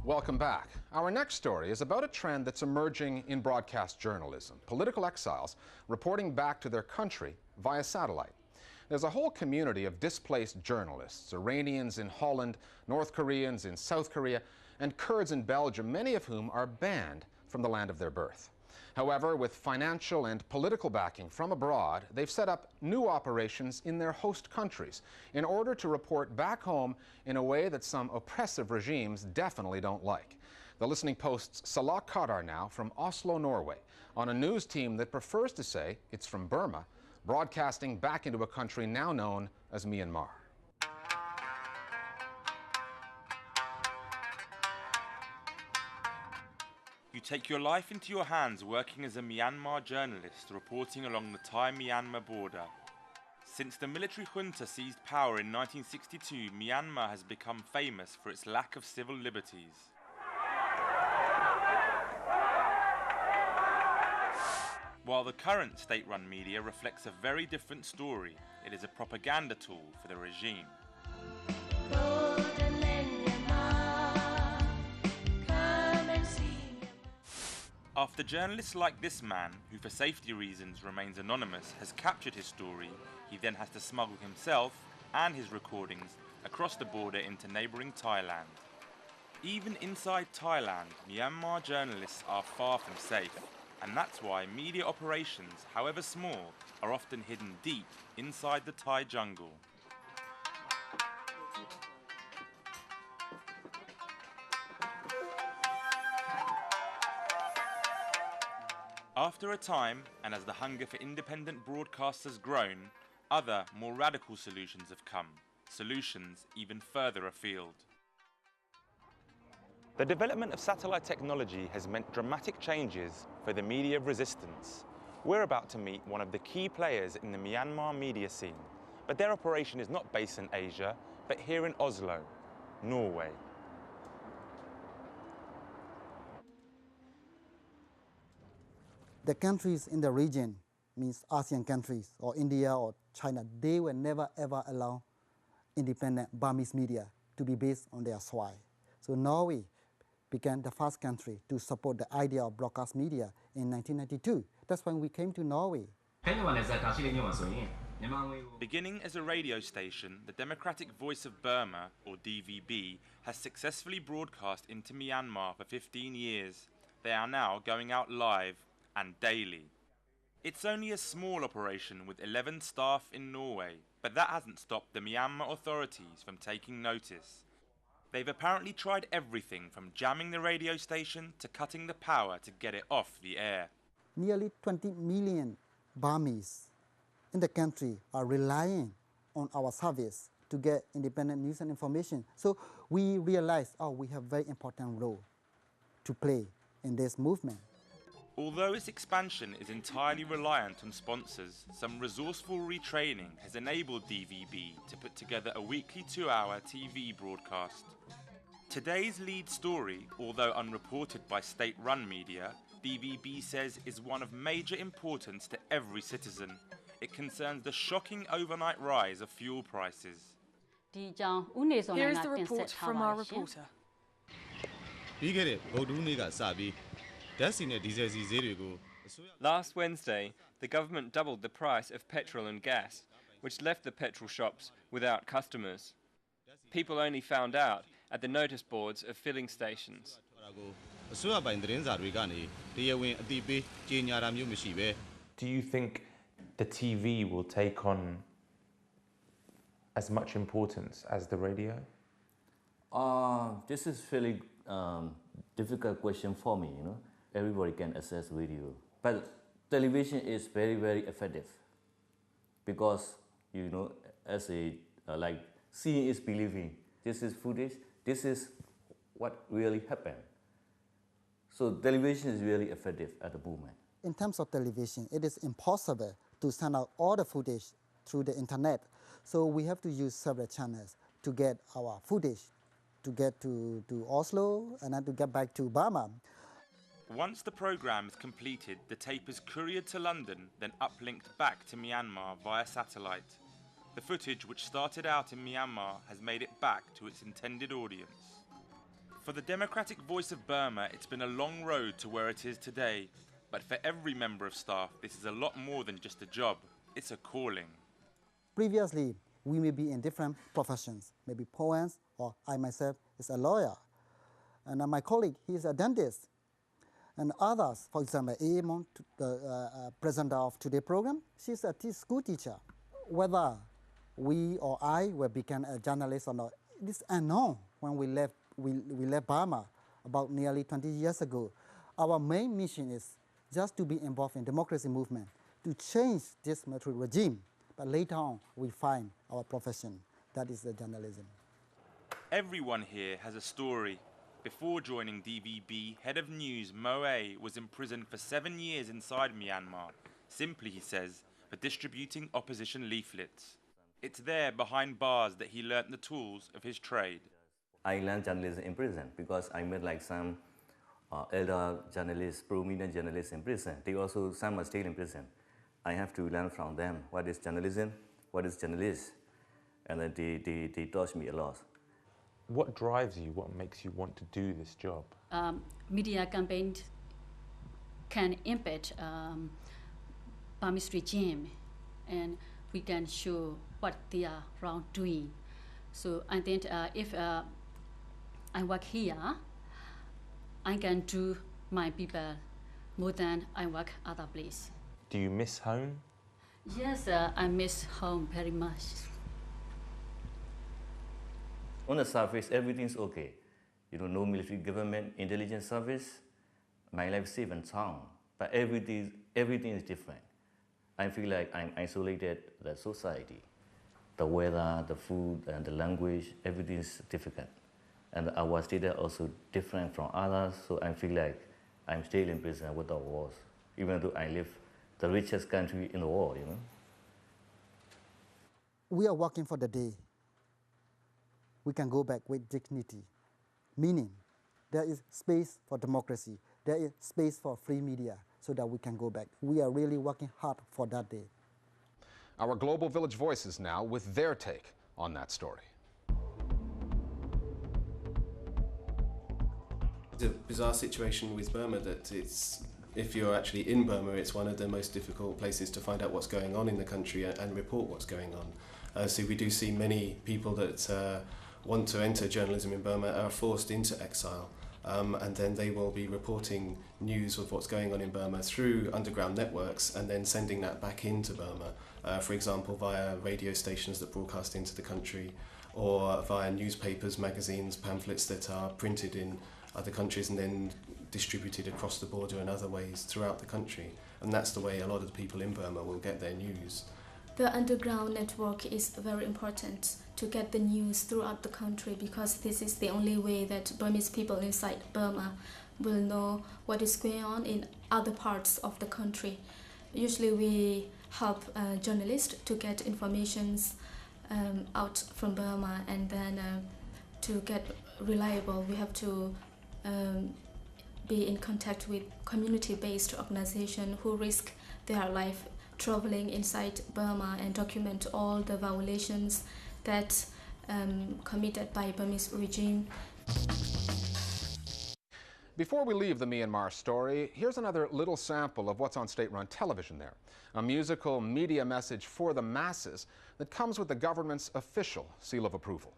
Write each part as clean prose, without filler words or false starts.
Welcome back. Our next story is about a trend that's emerging in broadcast journalism: political exiles reporting back to their country via satellite. There's a whole community of displaced journalists, Iranians in Holland, North Koreans in South Korea, and Kurds in Belgium, many of whom are banned from the land of their birth. However, with financial and political backing from abroad, they've set up new operations in their host countries in order to report back home in a way that some oppressive regimes definitely don't like. The Listening Post's Salah Kadar now from Oslo, Norway, on a news team that prefers to say it's from Burma, broadcasting back into a country now known as Myanmar. You take your life into your hands working as a Myanmar journalist reporting along the Thai-Myanmar border. Since the military junta seized power in 1962, Myanmar has become famous for its lack of civil liberties. While the current state-run media reflects a very different story, it is a propaganda tool for the regime. After journalists like this man, who for safety reasons remains anonymous, has captured his story, he then has to smuggle himself and his recordings across the border into neighbouring Thailand. Even inside Thailand, Myanmar journalists are far from safe, and that's why media operations, however small, are often hidden deep inside the Thai jungle. After a time, and as the hunger for independent broadcasts has grown, other, more radical solutions have come, solutions even further afield. The development of satellite technology has meant dramatic changes for the media of resistance. We're about to meet one of the key players in the Myanmar media scene, but their operation is not based in Asia, but here in Oslo, Norway. The countries in the region, means ASEAN countries or India or China, they will never ever allow independent Burmese media to be based on their soil. So Norway became the first country to support the idea of broadcast media in 1992. That's when we came to Norway. Beginning as a radio station, the Democratic Voice of Burma, or DVB, has successfully broadcast into Myanmar for 15 years. They are now going out live and daily. It's only a small operation with 11 staff in Norway, but that hasn't stopped the Myanmar authorities from taking notice. They've apparently tried everything from jamming the radio station to cutting the power to get it off the air. Nearly 20 million Burmese in the country are relying on our service to get independent news and information. So we realized, we have a very important role to play in this movement. Although its expansion is entirely reliant on sponsors, some resourceful retraining has enabled DVB to put together a weekly 2-hour TV broadcast. Today's lead story, although unreported by state-run media, DVB says is one of major importance to every citizen. It concerns the shocking overnight rise of fuel prices. Here is the report from our reporter. Last Wednesday, the government doubled the price of petrol and gas, which left the petrol shops without customers. People only found out at the notice boards of filling stations. Do you think the TV will take on as much importance as the radio? This is really difficult question for me, Everybody can access video. But television is very, very effective because, as like seeing is believing. This is footage, this is what really happened. So television is really effective at the moment. In terms of television, it is impossible to send out all the footage through the internet. So we have to use several channels to get our footage, to get to Oslo and then to get back to Burma. Once the programme is completed, the tape is couriered to London, then uplinked back to Myanmar via satellite. The footage, which started out in Myanmar, has made it back to its intended audience. For the democratic voice of Burma, it's been a long road to where it is today. But for every member of staff, this is a lot more than just a job. It's a calling. Previously, we may be in different professions, maybe poets, or I myself is a lawyer. And my colleague, he is a dentist. And others, for example, Aemon, the presenter of today's program, she's a school teacher. Whether we or I will become a journalist or not, it is unknown. When we left Burma about nearly 20 years ago, our main mission is just to be involved in democracy movement, to change this military regime. But later on, we find our profession, that is the journalism. Everyone here has a story. Before joining DVB, head of news Mo A was imprisoned for 7 years inside Myanmar, simply, he says, for distributing opposition leaflets. It's there, behind bars, that he learnt the tools of his trade. I learned journalism in prison because I met like some elder journalists, prominent journalists in prison. Some are still in prison. I have to learn from them what is journalism, what is journalist, and then they taught me a lot. What drives you? What makes you want to do this job? Media campaigns can impact Burmese regime, and we can show what they are wrong doing. So I think if I work here, I can do my people more than I work other place. Do you miss home? Yes, I miss home very much. On the surface, everything's okay. You know, no military government, intelligence service, my life is safe and sound. But everything is different. I feel like I'm isolated from the society. The weather, the food, and the language, everything is difficult. And our status also different from others, so I feel like I'm still in prison with the wars, even though I live the richest country in the world, you know. We are working for the day we can go back with dignity, meaning there is space for democracy, there is space for free media, so that we can go back. We are really working hard for that day. Our Global Village Voices now with their take on that story. It's a bizarre situation with Burma that if you're actually in Burma, it's one of the most difficult places to find out what's going on in the country and report what's going on. So we do see many people that want to enter journalism in Burma are forced into exile, and then they will be reporting news of what's going on in Burma through underground networks and then sending that back into Burma, for example via radio stations that broadcast into the country, or via newspapers, magazines, pamphlets that are printed in other countries and then distributed across the border in other ways throughout the country. And that's the way a lot of the people in Burma will get their news. The underground network is very important to get the news throughout the country, because this is the only way that Burmese people inside Burma will know what is going on in other parts of the country. Usually we help journalists to get information out from Burma, and then to get reliable, we have to be in contact with community-based organizations who risk their life traveling inside Burma and document all the violations that committed by Burmese regime. Before we leave the Myanmar story, here's another little sample of what's on state-run television there. A musical media message for the masses that comes with the government's official seal of approval.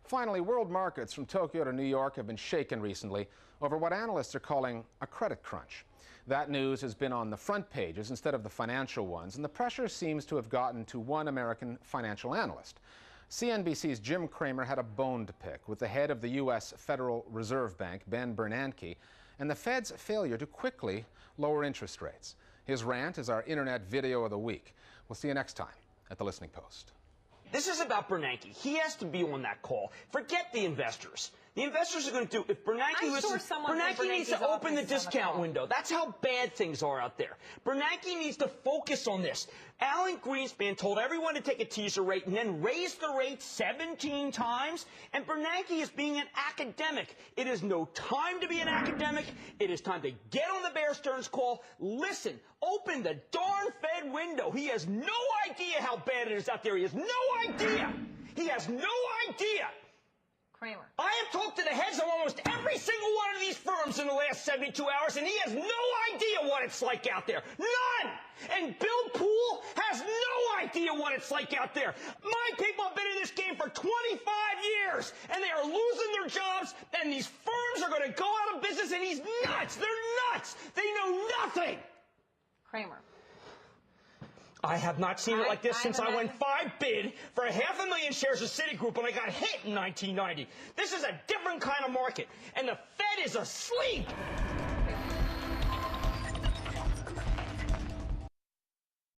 Finally, world markets from Tokyo to New York have been shaken recently over what analysts are calling a credit crunch. That news has been on the front pages instead of the financial ones, and the pressure seems to have gotten to one American financial analyst. CNBC's Jim Cramer had a bone to pick with the head of the U.S. Federal Reserve Bank, Ben Bernanke, and the Fed's failure to quickly lower interest rates. His rant is our internet video of the week. We'll see you next time at The Listening Post. This is about Bernanke. He has to be on that call. Forget the investors. The investors are going to do, if Bernanke listens, Bernanke needs to open the discount window. That's how bad things are out there. Bernanke needs to focus on this. Alan Greenspan told everyone to take a teaser rate and then raise the rate 17 times. And Bernanke is being an academic. It is no time to be an academic. It is time to get on the Bear Stearns call. Listen, open the darn Fed window. He has no idea how bad it is out there. He has no idea. He has no idea. Kramer. I have talked to the heads of almost every single one of these firms in the last 72 hours, and he has no idea what it's like out there. None! And Bill Poole has no idea what it's like out there. My people have been in this game for 25 years, and they are losing their jobs, and these firms are going to go out of business, and he's nuts! They're nuts! They know nothing! Kramer. I have not seen it like this since I went 5 bid for 500,000 shares of Citigroup when I got hit in 1990. This is a different kind of market, and the Fed is asleep.